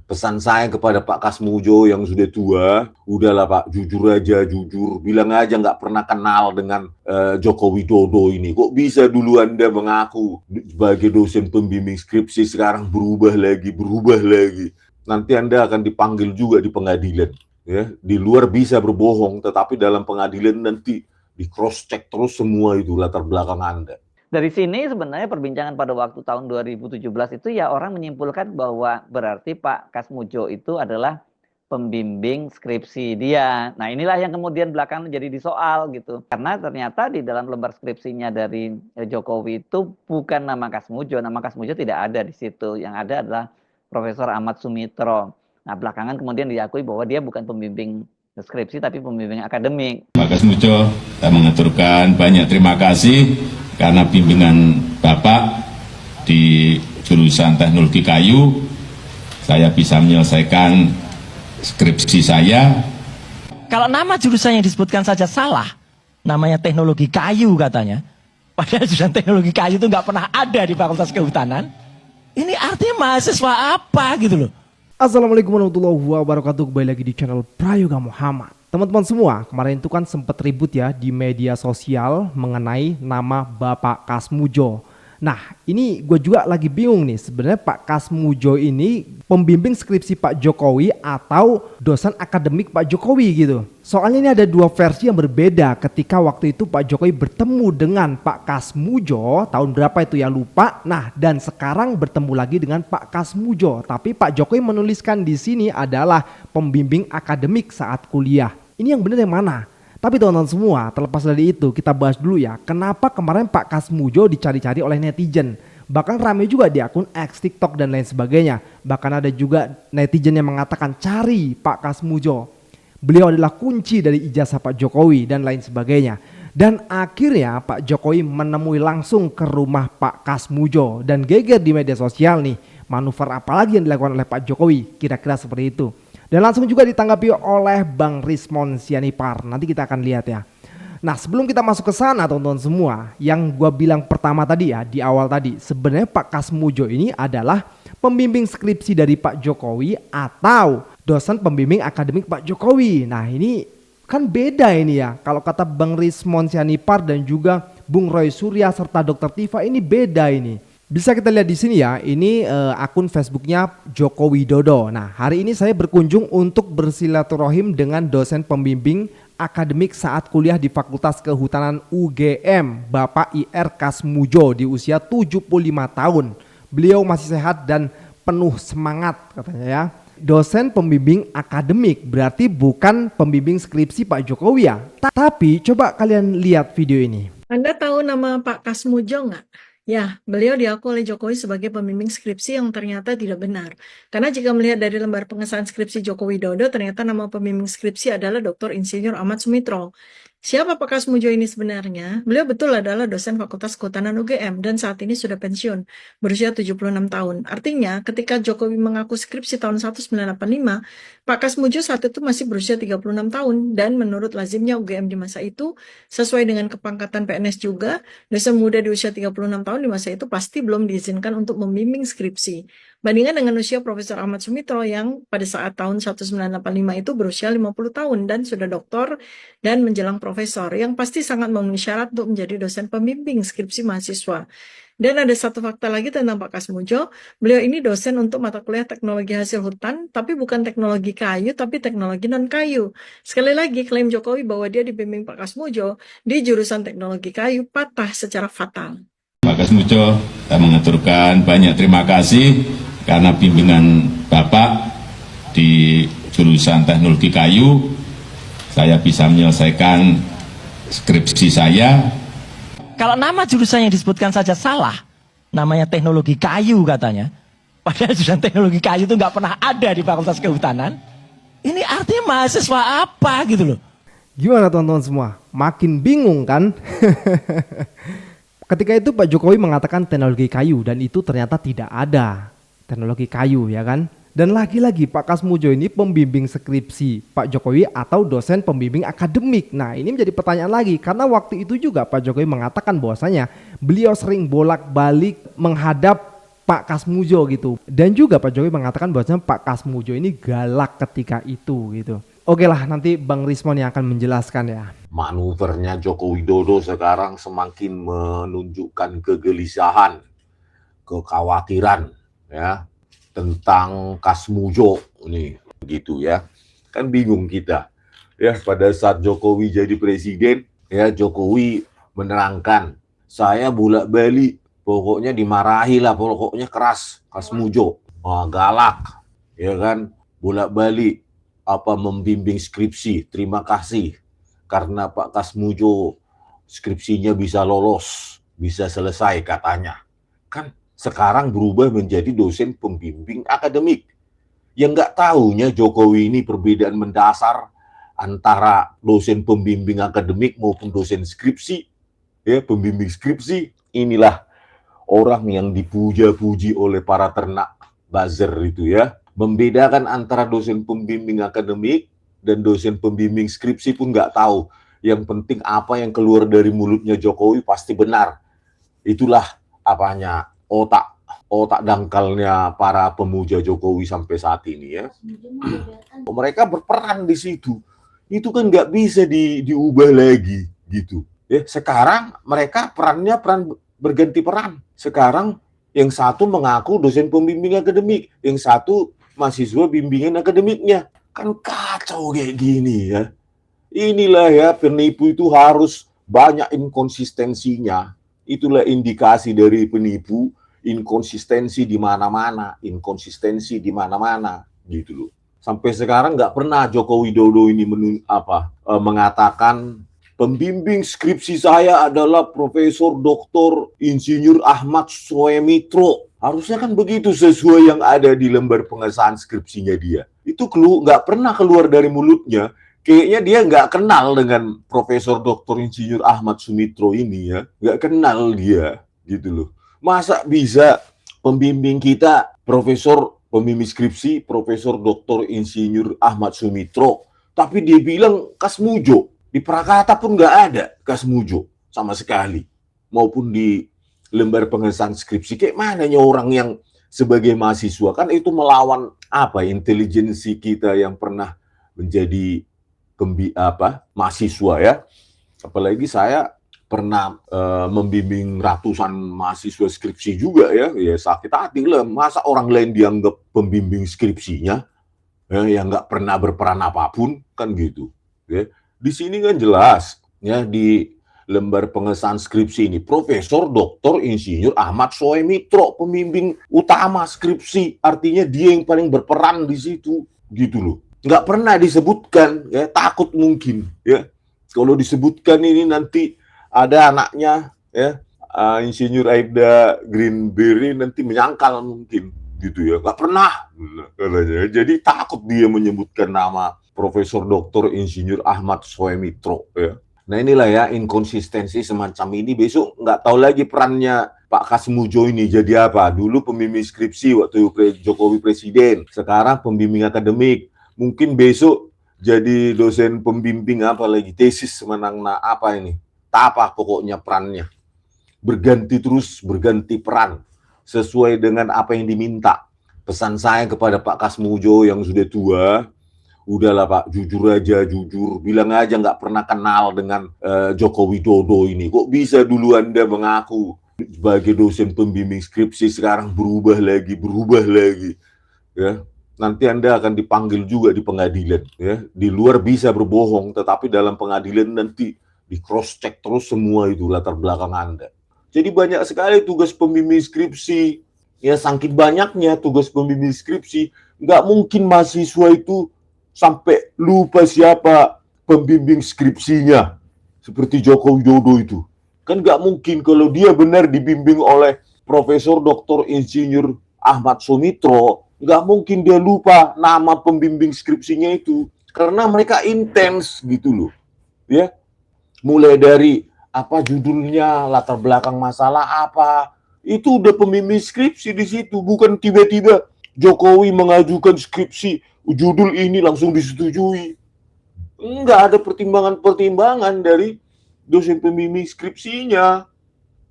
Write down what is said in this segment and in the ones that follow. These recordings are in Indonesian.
Pesan saya kepada Pak Kasmujo yang sudah tua, udahlah Pak, jujur aja, jujur. Bilang aja nggak pernah kenal dengan Joko Widodo ini. Kok bisa dulu Anda mengaku sebagai dosen pembimbing skripsi sekarang berubah lagi. Nanti Anda akan dipanggil juga di pengadilan. Ya, di luar bisa berbohong, tetapi dalam pengadilan nanti di cross check terus semua itu latar belakang Anda. Dari sini sebenarnya perbincangan pada waktu tahun 2017 itu ya orang menyimpulkan bahwa berarti Pak Kasmujo itu adalah pembimbing skripsi dia. Nah inilah yang kemudian belakangan jadi disoal gitu. Karena ternyata di dalam lembar skripsinya dari Jokowi itu bukan nama Kasmujo. Nama Kasmujo tidak ada di situ. Yang ada adalah Profesor Ahmad Sumitro. Nah belakangan kemudian diakui bahwa dia bukan pembimbing skripsi tapi pembimbing akademik. Pak Kasmujo, saya mengaturkan banyak terima kasih karena bimbingan Bapak di jurusan teknologi kayu, saya bisa menyelesaikan skripsi saya. Kalau nama jurusan yang disebutkan saja salah, namanya teknologi kayu katanya. Padahal jurusan teknologi kayu itu nggak pernah ada di Fakultas Kehutanan. Ini artinya mahasiswa apa gitu loh. Assalamualaikum warahmatullahi wabarakatuh. Kembali lagi di channel Prayoga Muhammad. Teman-teman semua, kemarin itu kan sempat ribut ya di media sosial mengenai nama Bapak Kasmujo. Nah ini gue juga lagi bingung nih, sebenarnya Pak Kasmujo ini pembimbing skripsi Pak Jokowi atau dosen akademik Pak Jokowi gitu. Soalnya ini ada dua versi yang berbeda ketika waktu itu Pak Jokowi bertemu dengan Pak Kasmujo, tahun berapa itu ya lupa. Nah dan sekarang bertemu lagi dengan Pak Kasmujo, tapi Pak Jokowi menuliskan di sini adalah pembimbing akademik saat kuliah. Ini yang benar yang mana? Tapi teman-teman semua, terlepas dari itu kita bahas dulu ya, kenapa kemarin Pak Kasmujo dicari-cari oleh netizen. Bahkan ramai juga di akun X, TikTok dan lain sebagainya. Bahkan ada juga netizen yang mengatakan cari Pak Kasmujo. Beliau adalah kunci dari ijazah Pak Jokowi dan lain sebagainya. Dan akhirnya Pak Jokowi menemui langsung ke rumah Pak Kasmujo. Dan geger di media sosial nih, manuver apalagi yang dilakukan oleh Pak Jokowi, kira-kira seperti itu. Dan langsung juga ditanggapi oleh Bang Rismon Sianipar. Nanti kita akan lihat ya. Nah sebelum kita masuk ke sana teman-teman semua, yang gua bilang pertama tadi ya, di awal tadi, sebenarnya Pak Kasmujo ini adalah pembimbing skripsi dari Pak Jokowi atau dosen pembimbing akademik Pak Jokowi. Nah ini kan beda ini ya. Kalau kata Bang Rismon Sianipar dan juga Bung Roy Surya serta Dr. Tifa, ini beda ini. Bisa kita lihat di sini ya, ini akun Facebooknya Joko Widodo. Nah hari ini saya berkunjung untuk bersilaturahim dengan dosen pembimbing akademik saat kuliah di Fakultas Kehutanan UGM, Bapak IR Kasmujo di usia 75 tahun. Beliau masih sehat dan penuh semangat katanya ya. Dosen pembimbing akademik berarti bukan pembimbing skripsi Pak Jokowi ya. Tapi coba kalian lihat video ini. Anda tahu nama Pak Kasmujo nggak? Ya, beliau diakui oleh Jokowi sebagai pembimbing skripsi yang ternyata tidak benar. Karena jika melihat dari lembar pengesahan skripsi Joko Widodo, ternyata nama pembimbing skripsi adalah Dr. Insinyur Ahmad Sumitro. Siapa Pak Kasmujo ini sebenarnya? Beliau betul adalah dosen Fakultas Kehutanan UGM dan saat ini sudah pensiun, berusia 76 tahun. Artinya, ketika Jokowi mengaku skripsi tahun 1985, Pak Kasmujo saat itu masih berusia 36 tahun. Dan menurut lazimnya UGM di masa itu, sesuai dengan kepangkatan PNS juga, dosen muda di usia 36 tahun di masa itu pasti belum diizinkan untuk membimbing skripsi. Bandingkan dengan usia Profesor Ahmad Sumitro yang pada saat tahun 1985 itu berusia 50 tahun dan sudah doktor dan menjelang profesor yang pasti sangat memenuhi syarat untuk menjadi dosen pembimbing skripsi mahasiswa. Dan ada satu fakta lagi tentang Pak Kasmujo, beliau ini dosen untuk mata kuliah teknologi hasil hutan, tapi bukan teknologi kayu, tapi teknologi non-kayu. Sekali lagi, klaim Jokowi bahwa dia dibimbing Pak Kasmujo di jurusan teknologi kayu patah secara fatal. Pak Kasmujo, saya mengaturkan banyak terima kasih karena bimbingan Bapak di jurusan teknologi kayu, saya bisa menyelesaikan skripsi saya. Kalau nama jurusan yang disebutkan saja salah, namanya teknologi kayu katanya. Padahal jurusan teknologi kayu itu nggak pernah ada di Fakultas Kehutanan. Ini artinya mahasiswa apa gitu loh. Gimana teman-teman semua? Makin bingung kan? Ketika itu Pak Jokowi mengatakan teknologi kayu dan itu ternyata tidak ada teknologi kayu ya kan. Dan lagi-lagi Pak Kasmujo ini pembimbing skripsi Pak Jokowi atau dosen pembimbing akademik. Nah ini menjadi pertanyaan lagi karena waktu itu juga Pak Jokowi mengatakan bahwasanya beliau sering bolak-balik menghadap Pak Kasmujo gitu. Dan juga Pak Jokowi mengatakan bahwasanya Pak Kasmujo ini galak ketika itu gitu. Oke lah, nanti Bang Rismon yang akan menjelaskan ya. Manuvernya Joko Widodo sekarang semakin menunjukkan kegelisahan, kekhawatiran ya tentang Kasmujo nih gitu ya. Kan bingung kita. Ya, pada saat Jokowi jadi presiden, ya Jokowi menerangkan, saya bolak-balik, pokoknya dimarahi lah, pokoknya keras, Kasmujo, galak, ya kan, bolak-balik membimbing skripsi, terima kasih karena Pak Kasmujo skripsinya bisa lolos, bisa selesai katanya. Kan sekarang berubah menjadi dosen pembimbing akademik. Yang nggak tahunya Jokowi ini perbedaan mendasar antara dosen pembimbing akademik maupun dosen skripsi, ya pembimbing skripsi. Inilah orang yang dipuja-puji oleh para ternak buzzer itu ya. Membedakan antara dosen pembimbing akademik dan dosen pembimbing skripsi pun nggak tahu. Yang penting apa yang keluar dari mulutnya Jokowi pasti benar. Itulah apanya otak dangkalnya para pemuja Jokowi sampai saat ini ya. Mereka berperan di situ. Itu kan nggak bisa diubah lagi gitu. Ya, sekarang mereka peran berganti peran. Sekarang yang satu mengaku dosen pembimbing akademik, yang satu mahasiswa bimbingan akademiknya. Kan kacau kayak gini ya. Inilah ya, penipu itu harus banyak inkonsistensinya. Itulah indikasi dari penipu, inkonsistensi di mana-mana, gitu loh. Sampai sekarang nggak pernah Joko Widodo ini mengatakan pembimbing skripsi saya adalah Profesor Dr. Insinyur Ahmad Soemitro. Harusnya kan begitu sesuai yang ada di lembar pengesahan skripsinya dia. Itu nggak pernah keluar dari mulutnya. Kayaknya dia nggak kenal dengan Profesor Dr. Insinyur Ahmad Sumitro ini ya. Nggak kenal dia gitu loh. Masa bisa pembimbing kita Profesor pembimbing skripsi Profesor Dr. Insinyur Ahmad Sumitro, tapi dia bilang Kasmujo. Di Prakata pun nggak ada Kasmujo sama sekali. Maupun di lembar pengesahan skripsi. Kayak mananya orang yang sebagai mahasiswa, kan itu melawan intelijensi kita yang pernah menjadi mahasiswa ya. Apalagi saya pernah membimbing ratusan mahasiswa skripsi juga ya sakit hati lah, masa orang lain dianggap pembimbing skripsinya ya, yang nggak pernah berperan apapun kan gitu ya. Di sini kan jelas ya, di lembar pengesahan skripsi ini Profesor Dr. Insinyur Ahmad Soemitro pembimbing utama skripsi, artinya dia yang paling berperan di situ gitu loh. Nggak pernah disebutkan ya, takut mungkin ya kalau disebutkan ini nanti ada anaknya ya, Insinyur Aibda Greenberry nanti menyangkal mungkin gitu ya. Nggak pernah katanya. Jadi takut dia menyebutkan nama Profesor Dr. Insinyur Ahmad Soemitro ya. Nah inilah ya inkonsistensi semacam ini. Besok nggak tahu lagi perannya Pak Kasmujo ini jadi apa. Dulu pembimbing skripsi waktu Jokowi presiden, sekarang pembimbing akademik. Mungkin besok jadi dosen pembimbing tesis menang pokoknya perannya. Berganti peran sesuai dengan apa yang diminta. Pesan saya kepada Pak Kasmujo yang sudah tua, udahlah Pak, jujur aja, bilang aja nggak pernah kenal dengan Joko Widodo ini. Kok bisa dulu Anda mengaku sebagai dosen pembimbing skripsi sekarang berubah lagi ya. Nanti Anda akan dipanggil juga di pengadilan ya. Di luar bisa berbohong, tetapi dalam pengadilan nanti di cross check terus semua itu latar belakang Anda. Jadi banyak sekali tugas pembimbing skripsi ya, saking banyaknya tugas pembimbing skripsi, nggak mungkin mahasiswa itu sampai lupa siapa pembimbing skripsinya seperti Joko Widodo itu. Kan nggak mungkin kalau dia benar dibimbing oleh Profesor Dr. Insinyur Ahmad Sumitro, nggak mungkin dia lupa nama pembimbing skripsinya itu, karena mereka intens gitu loh ya. Mulai dari judulnya, latar belakang masalah itu udah pembimbing skripsi di situ. Bukan tiba-tiba Jokowi mengajukan skripsi judul ini langsung disetujui. Enggak ada pertimbangan dari dosen pembimbing skripsinya.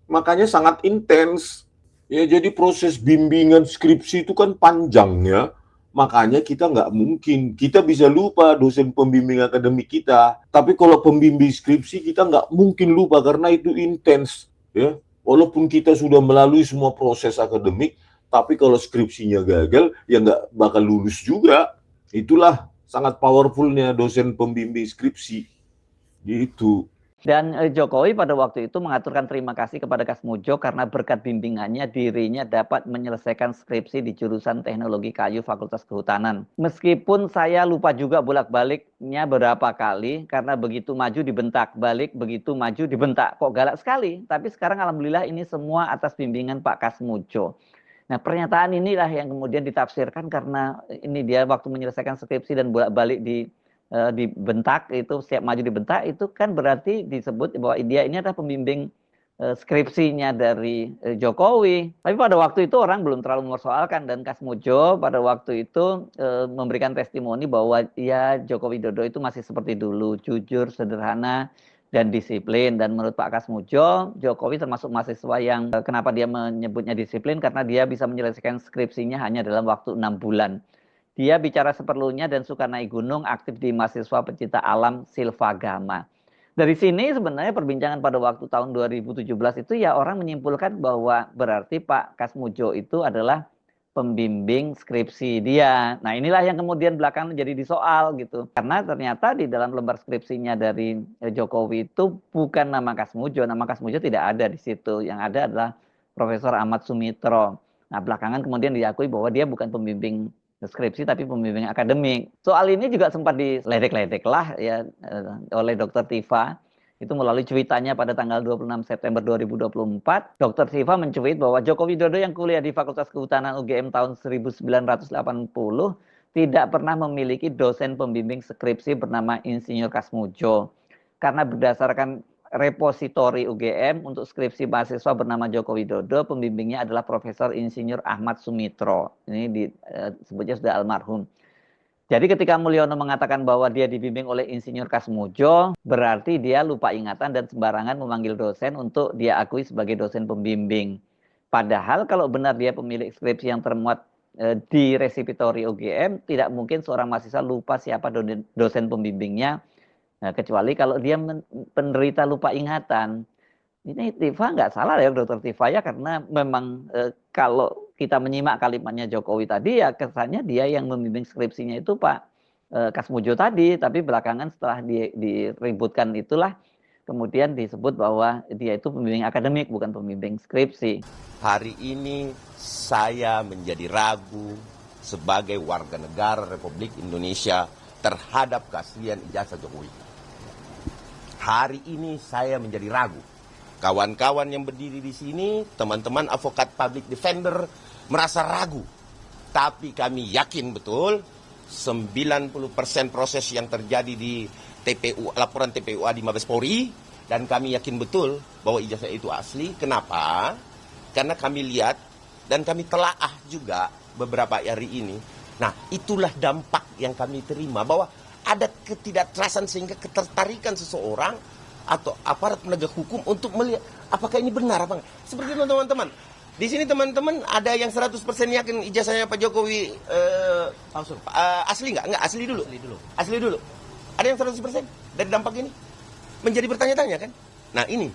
Makanya sangat intens Ya, jadi proses bimbingan skripsi itu kan panjang ya. Makanya kita nggak mungkin, kita bisa lupa dosen pembimbing akademik kita. Tapi kalau pembimbing skripsi kita nggak mungkin lupa karena itu intens. Ya, walaupun kita sudah melalui semua proses akademik, tapi kalau skripsinya gagal, ya nggak bakal lulus juga. Itulah sangat powerfulnya dosen pembimbing skripsi. Gitu. Dan Jokowi pada waktu itu mengaturkan terima kasih kepada Kasmujo karena berkat bimbingannya dirinya dapat menyelesaikan skripsi di jurusan Teknologi Kayu Fakultas Kehutanan. Meskipun saya lupa juga bolak-baliknya berapa kali karena begitu maju dibentak, balik begitu maju dibentak. Kok galak sekali? Tapi sekarang alhamdulillah ini semua atas bimbingan Pak Kasmujo. Nah, pernyataan inilah yang kemudian ditafsirkan karena ini dia waktu menyelesaikan skripsi dan bolak-balik dibentak, itu siap maju dibentak, itu kan berarti disebut bahwa dia ini adalah pembimbing skripsinya dari Jokowi. Tapi pada waktu itu orang belum terlalu mempersoalkan, dan Kasmujo pada waktu itu memberikan testimoni bahwa ya Joko Widodo itu masih seperti dulu, jujur, sederhana, dan disiplin. Dan menurut Pak Kasmujo, Jokowi termasuk mahasiswa yang kenapa dia menyebutnya disiplin, karena dia bisa menyelesaikan skripsinya hanya dalam waktu 6 bulan. Dia bicara seperlunya dan suka naik gunung, aktif di mahasiswa pecinta alam Silvagama. Dari sini sebenarnya perbincangan pada waktu tahun 2017 itu ya orang menyimpulkan bahwa berarti Pak Kasmujo itu adalah pembimbing skripsi dia. Nah, inilah yang kemudian belakangan jadi disoal gitu. Karena ternyata di dalam lembar skripsinya dari Jokowi itu bukan nama Kasmujo tidak ada di situ. Yang ada adalah Profesor Ahmad Sumitro. Nah, belakangan kemudian diakui bahwa dia bukan pembimbing skripsi tapi pembimbing akademik. Soal ini juga sempat diledek-ledek lah ya oleh Dr. Tifa. Itu melalui cuitannya pada tanggal 26 September 2024, Dr. Tifa mencuit bahwa Joko Widodo yang kuliah di Fakultas Kehutanan UGM tahun 1980 tidak pernah memiliki dosen pembimbing skripsi bernama Insinyur Kasmujo. Karena berdasarkan repositori UGM untuk skripsi mahasiswa bernama Joko Widodo, pembimbingnya adalah Profesor Insinyur Ahmad Sumitro. Ini disebutnya sudah almarhum. Jadi ketika Mulyono mengatakan bahwa dia dibimbing oleh Insinyur Kasmujo, berarti dia lupa ingatan dan sembarangan memanggil dosen untuk dia akui sebagai dosen pembimbing. Padahal kalau benar dia pemilik skripsi yang termuat di resipitori UGM, tidak mungkin seorang mahasiswa lupa siapa dosen pembimbingnya. Nah, kecuali kalau dia penderita lupa ingatan. Ini Tifa nggak salah ya, Dr. Tifa ya, karena memang kalau kita menyimak kalimatnya Jokowi tadi ya kesannya dia yang membimbing skripsinya itu Pak Kasmujo tadi, tapi belakangan setelah diributkan itulah kemudian disebut bahwa dia itu pembimbing akademik bukan pembimbing skripsi. Hari ini saya menjadi ragu sebagai warga negara Republik Indonesia terhadap keaslian ijazah Jokowi. Hari ini saya menjadi ragu. Kawan-kawan yang berdiri di sini, teman-teman advokat public defender merasa ragu. Tapi kami yakin betul 90% proses yang terjadi di TPU, laporan TPUA di Mabes Polri, dan kami yakin betul bahwa ijazah itu asli. Kenapa? Karena kami lihat dan kami telaah juga beberapa hari ini. Nah, itulah dampak yang kami terima, bahwa ada ketidakjelasan sehingga ketertarikan seseorang atau aparat penegak hukum untuk melihat apakah ini benar apa enggak. Seperti teman-teman, di sini teman-teman ada yang 100% yakin ijazahnya Pak Jokowi asli enggak? Enggak, asli dulu. Asli dulu. Ada yang 100% dari dampak ini? Menjadi bertanya-tanya kan? Nah, ini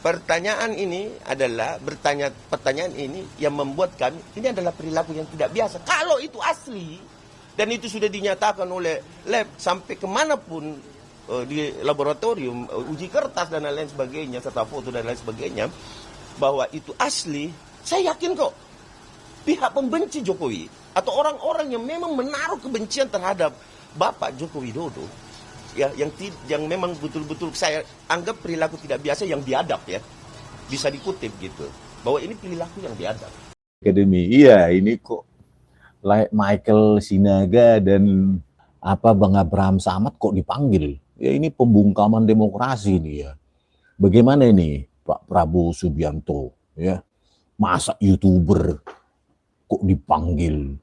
pertanyaan ini adalah pertanyaan ini yang membuat kami, ini adalah perilaku yang tidak biasa. Kalau itu asli dan itu sudah dinyatakan oleh lab sampai kemanapun di laboratorium, uji kertas dan lain-lain sebagainya, serta foto dan lain sebagainya, bahwa itu asli, saya yakin kok pihak pembenci Jokowi atau orang-orang yang memang menaruh kebencian terhadap Bapak Joko Widodo, ya, yang memang betul-betul saya anggap perilaku tidak biasa yang biadab ya, bisa dikutip gitu, bahwa ini perilaku yang biadab. Akademi, iya ini kok Michael Sinaga dan Bang Abraham Samad kok dipanggil? Ya ini pembungkaman demokrasi nih ya. Bagaimana ini Pak Prabowo Subianto ya? Masa YouTuber kok dipanggil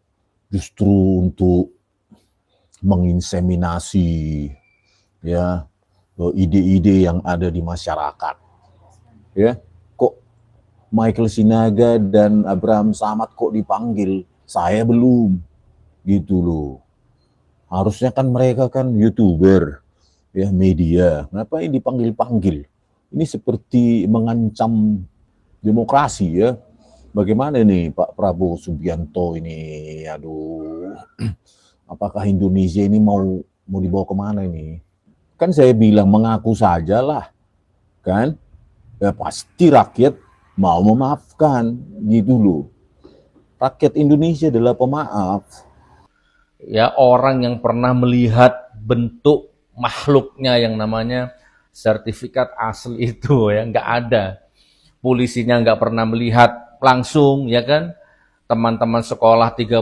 justru untuk menginseminasi ya ide-ide yang ada di masyarakat. Ya, kok Michael Sinaga dan Abraham Samad kok dipanggil, saya belum, gitu loh. Harusnya kan mereka kan YouTuber, ya media, ngapain dipanggil-panggil? Ini seperti mengancam demokrasi ya. Bagaimana nih Pak Prabowo Subianto ini, aduh, apakah Indonesia ini mau dibawa kemana ini? Kan saya bilang mengaku sajalah, kan? Ya pasti rakyat mau memaafkan, gitu loh. Rakyat Indonesia adalah pemaaf. Ya, orang yang pernah melihat bentuk makhluknya yang namanya sertifikat asli itu ya nggak ada. Polisinya nggak pernah melihat langsung, ya kan? Teman-teman sekolah 35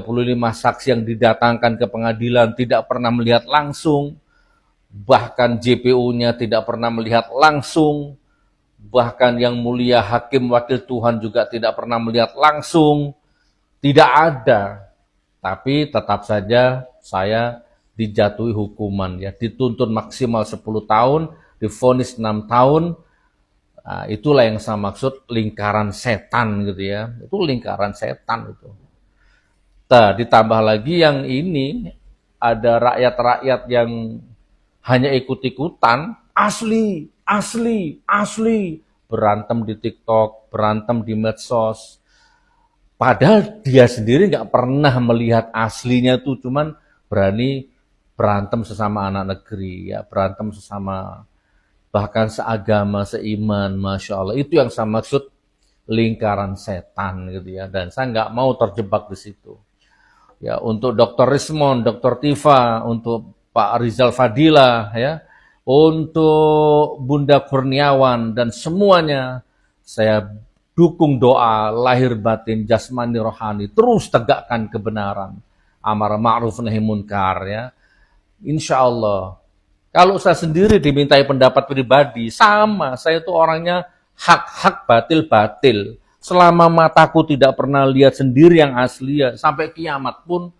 saksi yang didatangkan ke pengadilan tidak pernah melihat langsung. Bahkan JPU-nya tidak pernah melihat langsung. Bahkan yang mulia hakim wakil Tuhan juga tidak pernah melihat langsung. Tidak ada. Tapi tetap saja saya dijatuhi hukuman ya, dituntut maksimal 10 tahun, divonis 6 tahun. Nah, itulah yang saya maksud lingkaran setan gitu ya. Itu lingkaran setan itu. Nah, ditambah lagi yang ini ada rakyat-rakyat yang hanya ikut-ikutan, asli, berantem di TikTok, berantem di medsos. Padahal dia sendiri nggak pernah melihat aslinya tuh, cuman berani berantem sesama anak negeri, ya berantem sesama bahkan seagama, seiman, masya Allah. Itu yang saya maksud lingkaran setan gitu ya. Dan saya nggak mau terjebak di situ. Ya untuk Dr. Rismon, Dr. Tifa, untuk Pak Rizal Fadila, ya, untuk Bunda Kurniawan dan semuanya saya dukung doa lahir batin jasmani rohani, terus tegakkan kebenaran, amar ma'ruf nahi munkar ya. Insya Allah. Kalau saya sendiri dimintai pendapat pribadi, sama, saya itu orangnya hak-hak batil-batil. Selama mataku tidak pernah lihat sendiri yang asli ya, sampai kiamat pun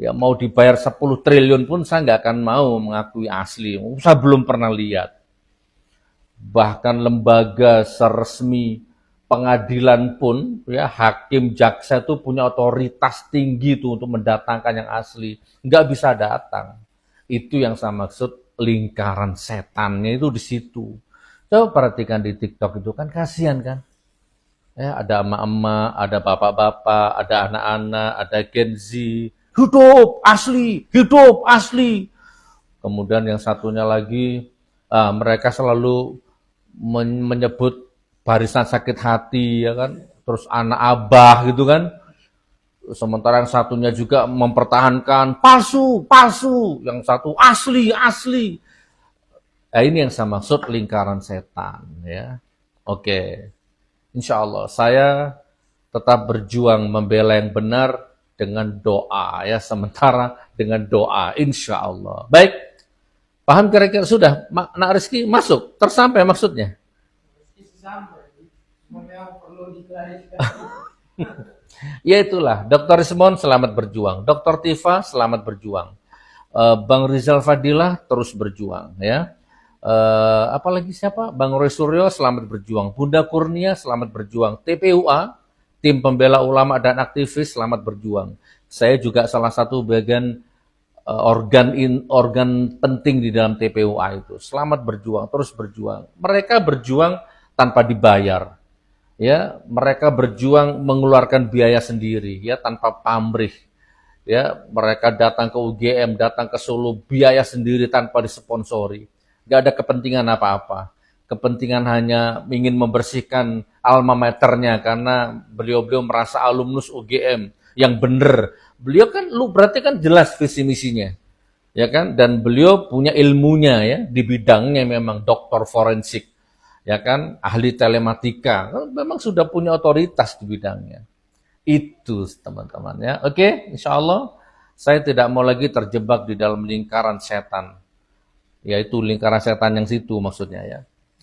ya mau dibayar 10 triliun pun saya nggak akan mau mengakui asli. Saya belum pernah lihat. Bahkan lembaga seresmi pengadilan pun ya hakim jaksa itu punya otoritas tinggi tuh untuk mendatangkan yang asli, nggak bisa datang. Itu yang saya maksud lingkaran setannya itu di situ. Coba perhatikan di TikTok itu kan kasihan kan, ya ada emak-emak, ada bapak-bapak, ada anak-anak, ada Gen Z, hidup asli. Kemudian yang satunya lagi mereka selalu menyebut barisan sakit hati ya kan, terus anak abah gitu kan. Sementara yang satunya juga mempertahankan palsu, yang satu asli. Nah, ini yang saya maksud lingkaran setan ya. Oke. Insya Allah saya tetap berjuang membela yang benar dengan doa ya, sementara dengan doa insya Allah. Baik. Paham kira-kira sudah? Nak Rizky masuk, tersampai maksudnya. Ya itulah, Dr. Rismon selamat berjuang, Dr. Tifa selamat berjuang, Bang Rizal Fadilah terus berjuang ya. Apalagi siapa? Bang Roy Suryo selamat berjuang, Bunda Kurnia selamat berjuang, TPUA, tim pembela ulama dan aktivis selamat berjuang. Saya juga salah satu bagian organ penting di dalam TPUA itu. Selamat berjuang, terus berjuang. Mereka berjuang tanpa dibayar. Ya, mereka berjuang mengeluarkan biaya sendiri ya, tanpa pamrih. Ya, mereka datang ke UGM, datang ke Solo biaya sendiri tanpa disponsori. Gak ada kepentingan apa-apa. Kepentingan hanya ingin membersihkan alma maternya karena beliau-beliau merasa alumnus UGM yang benar. Beliau kan berarti kan jelas visi misinya. Ya kan? Dan beliau punya ilmunya ya di bidangnya, memang doktor forensik. Ya kan, ahli telematika, memang sudah punya otoritas di bidangnya. Itu teman-teman ya. Oke, insya Allah saya tidak mau lagi terjebak di dalam lingkaran setan. Yaitu lingkaran setan yang situ maksudnya ya.